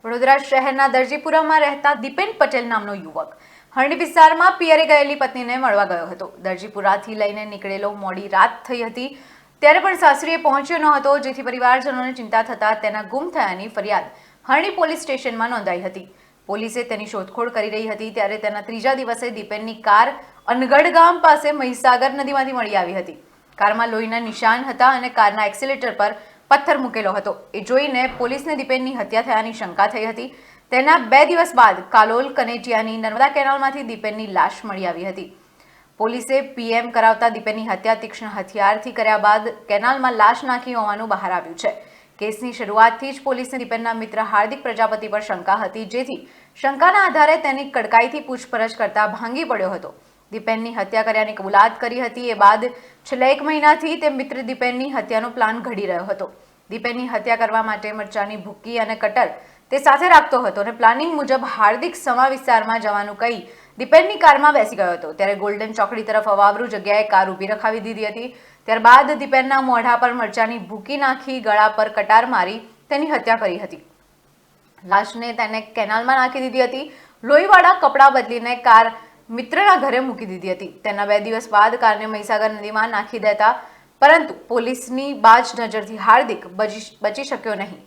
વડોદરા શહેરના દરજીપુરામાં રહેતા દીપેન પટેલ નામનો યુવક હરણી વિસ્તારમાં પિયરે ગયેલી પત્નીને મળવા ગયો હતો। દરજીપુરાથી લઈને નીકળેલો મોડી રાત થઈ હતી ત્યારે પણ સાસરીએ પહોંચ્યો ન હતો, જેથી પરિવારજનોને ચિંતા થતા તેના ગુમ થયાની ફરિયાદ હરણી પોલીસ સ્ટેશનમાં નોંધાઈ હતી। પોલીસે તેની શોધખોળ કરી રહી હતી ત્યારે તેના ત્રીજા દિવસે દીપેનની કાર અનગઢ ગામ પાસે મહીસાગર નદીમાંથી મળી આવી હતી। કારમાં લોહીના નિશાન હતા અને કારના એક્સિલેટર પર પથ્થર મૂકેલો હતો। એ જોઈને પોલીસને દીપેનની હત્યા થયાની શંકા થઈ હતી। તેના 2 દિવસ બાદ કાલોલ કનેટિયાની નર્મદા કેનાલમાંથી દીપેનની લાશ મળી આવી હતી। પોલીસે પીએમ કરાવતા દીપેનની હત્યા તીક્ષ્ણ હથિયારથી કર્યા બાદ કેનાલમાં લાશ નાખી હોવાનું બહાર આવ્યું છે। કેસની શરૂઆતથી જ પોલીસને દીપેનના મિત્ર હાર્દિક પ્રજાપતિ પર શંકા હતી, જેથી શંકાના આધારે તેની કડકાઈથી પૂછપરછ કરતા ભાંગી પડ્યો હતો। દીપેનની હત્યા કર્યાની કબૂલાત કરી હતી। એ બાદ છેલ્લા 1 મહિનાથી તે મિત્ર દીપેનની હત્યાનો પ્લાન ઘડી રહ્યો હતો। દીપેનની હત્યા કરવા માટે મરચાની ભૂકી અને કટર તે સાથે રાખતો હતો અને પ્લાનિંગ મુજબ હાર્દિક સમા વિસ્તારમાં જવાનું કહી દીપેનની કારમાં બેસી ગયો હતો। ત્યારે ગોલ્ડન ચોકડી તરફ અવાવરૂ જગ્યાએ કાર ઊભી રખાવી દીધી હતી। ત્યારબાદ દીપેનના મોઢા પર મરચાની ભૂકી નાખી ગળા પર કટાર મારી તેની હત્યા કરી હતી। લાશને તેને કેનાલમાં નાખી દીધી હતી। લોહીવાળા કપડાં બદલીને કાર મિત્રના ઘરે મૂકી દીધી હતી। તેના 2 દિવસ બાદ કારને મહીસાગર નદીમાં નાખી દેતા પરંતુ પોલીસની બાજ નજરથી હાર્દિક બચી શક્યો નહીં।